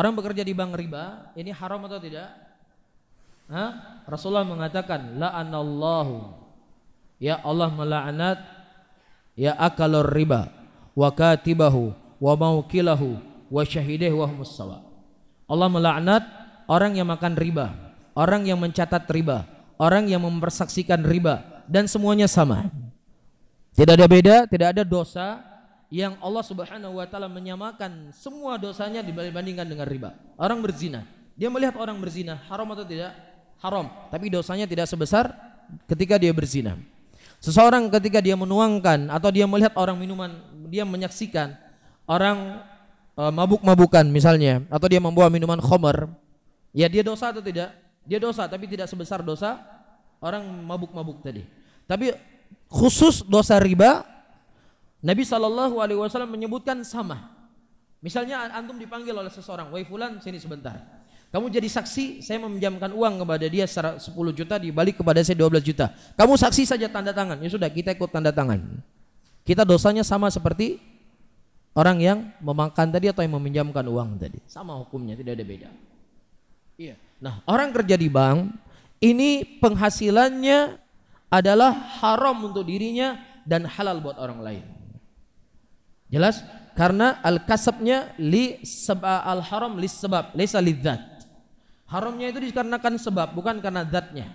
Orang bekerja di bank riba, ini haram atau tidak? Hah? Rasulullah mengatakan, la'anallahu, ya Allah melaknat, ya akalur riba, wa katibahu, wa maukilahu, wa syahideh wa humus sawa. Allah melaknat orang yang makan riba, orang yang mencatat riba, orang yang mempersaksikan riba, dan semuanya sama. Tidak ada beda, tidak ada dosa yang Allah Subhanahu wa taala menyamakan semua dosanya dibandingkan dengan riba. Orang berzina, dia melihat orang berzina, haram atau tidak? Haram, tapi dosanya tidak sebesar ketika dia berzina. Seseorang ketika dia menuangkan atau dia melihat orang minuman, dia menyaksikan orang mabuk-mabukan misalnya, atau dia membawa minuman khamar, ya dia dosa atau tidak? Dia dosa, tapi tidak sebesar dosa orang mabuk-mabuk tadi. Tapi khusus dosa riba, Nabi SAW menyebutkan sama. Misalnya antum dipanggil oleh seseorang, wahai fulan sini sebentar, kamu jadi saksi, saya meminjamkan uang kepada dia 10 juta, dibalik kepada saya 12 juta. Kamu saksi saja, tanda tangan. Ya sudah, kita ikut tanda tangan. Kita dosanya sama seperti orang yang memakan tadi atau yang meminjamkan uang tadi. Sama hukumnya, tidak ada beda. Iya. Nah, orang kerja di bank, ini penghasilannya adalah haram untuk dirinya dan halal buat orang lain. Jelas? Karena al-kasabnya al-haram li sebab, laisa lidzat. Haramnya itu dikarenakan sebab, bukan karena zatnya.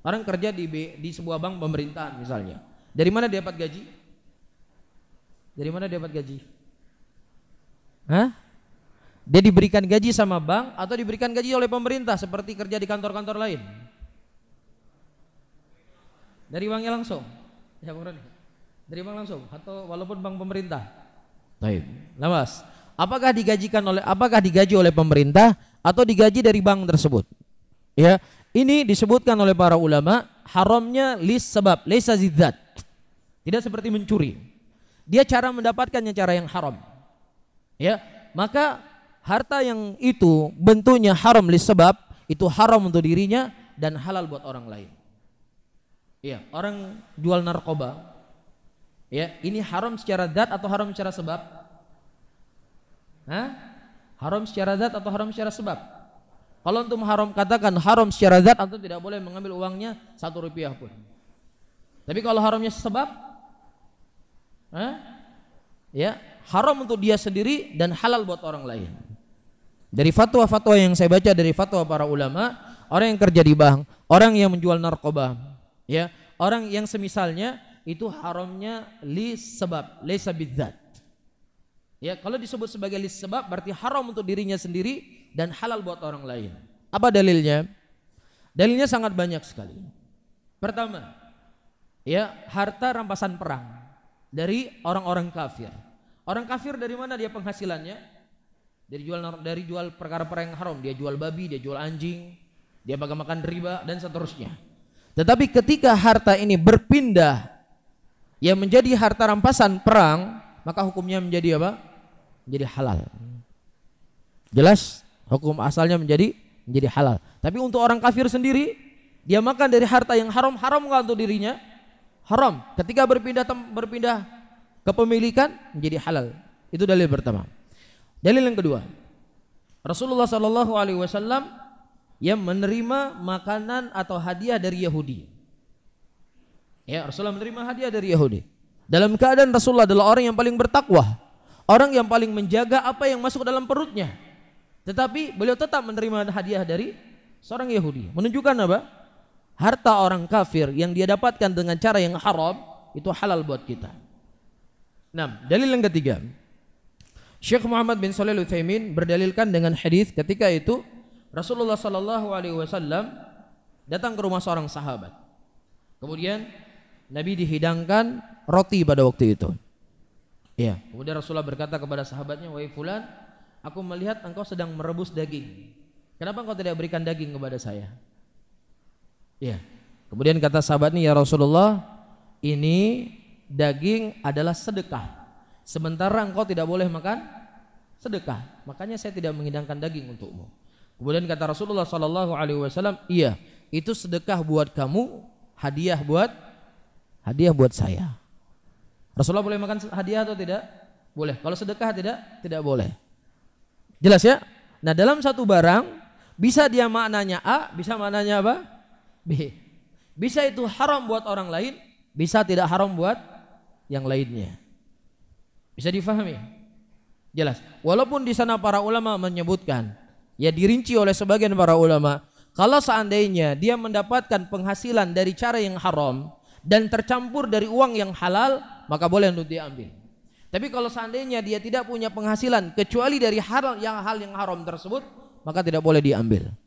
Orang kerja di sebuah bank pemerintahan misalnya. Dari mana dia dapat gaji? Dari mana dia dapat gaji? Hah? Dia diberikan gaji sama bank atau diberikan gaji oleh pemerintah seperti kerja di kantor-kantor lain? Dari banknya langsung? Ya, dari bank langsung atau walaupun bank pemerintah? Baik. Nah, Mas, apakah digaji oleh pemerintah atau digaji dari bank tersebut? Ya, ini disebutkan oleh para ulama haramnya lis sebab, laisa zidzat. Tidak seperti mencuri. Dia cara mendapatkannya cara yang haram. Ya, maka harta yang itu bentuknya haram lis sebab, itu haram untuk dirinya dan halal buat orang lain. Ya, orang jual narkoba. Ya, ini haram secara zat atau haram secara sebab? Hah? Haram secara zat atau haram secara sebab? Kalau untuk katakan haram secara zat, antum tidak boleh mengambil uangnya 1 rupiah pun. Tapi kalau haramnya sebab, ya, haram untuk dia sendiri dan halal buat orang lain. Dari fatwa-fatwa yang saya baca dari fatwa para ulama, orang yang kerja di bank, orang yang menjual narkoba, ya, orang yang semisalnya, itu haramnya li sebab, laisa bidzat. Ya, kalau disebut sebagai li sebab berarti haram untuk dirinya sendiri dan halal buat orang lain. Apa dalilnya? Dalilnya sangat banyak sekali. Pertama, ya, harta rampasan perang dari orang-orang kafir. Orang kafir dari mana dia penghasilannya? Dari jual perkara-perkara yang haram. Dia jual babi, dia jual anjing, dia makan riba dan seterusnya. Tetapi ketika harta ini berpindah yang menjadi harta rampasan perang, maka hukumnya menjadi apa? Menjadi halal. Jelas? Hukum asalnya menjadi halal. Tapi untuk orang kafir sendiri, dia makan dari harta yang haram, haram nggak untuk dirinya? Haram. Ketika berpindah kepemilikan menjadi halal. Itu dalil pertama. Dalil yang kedua, Rasulullah SAW yang menerima makanan atau hadiah dari Yahudi. Ya, Rasulullah menerima hadiah dari Yahudi. Dalam keadaan Rasulullah adalah orang yang paling bertakwa, orang yang paling menjaga apa yang masuk dalam perutnya. Tetapi beliau tetap menerima hadiah dari seorang Yahudi. Menunjukkan apa? Harta orang kafir yang dia dapatkan dengan cara yang haram itu halal buat kita. Nah, dalil yang ketiga, Syekh Muhammad bin Shalih Al-Utsaimin berdalilkan dengan hadis ketika itu Rasulullah SAW datang ke rumah seorang sahabat. Kemudian Nabi dihidangkan roti pada waktu itu. Ya, kemudian Rasulullah berkata kepada sahabatnya, "Wahai fulan, aku melihat engkau sedang merebus daging. Kenapa engkau tidak berikan daging kepada saya?" Ya. Kemudian kata sahabatnya, "Ya Rasulullah, ini daging adalah sedekah. Sementara engkau tidak boleh makan sedekah. Makanya saya tidak menghidangkan daging untukmu." Kemudian kata Rasulullah SAW, "Iya, itu sedekah buat kamu, hadiah buat saya." Rasulullah boleh makan hadiah atau tidak? Boleh. Kalau sedekah tidak boleh. Jelas ya? Nah, dalam satu barang bisa dia maknanya A, bisa maknanya apa? B. Bisa itu haram buat orang lain, bisa tidak haram buat yang lainnya. Bisa difahami? Jelas. Walaupun di sana para ulama menyebutkan, ya dirinci oleh sebagian para ulama, kalau seandainya dia mendapatkan penghasilan dari cara yang haram dan tercampur dari uang yang halal, maka boleh untuk diambil. Tapi kalau seandainya dia tidak punya penghasilan kecuali dari hal yang haram tersebut, maka tidak boleh diambil.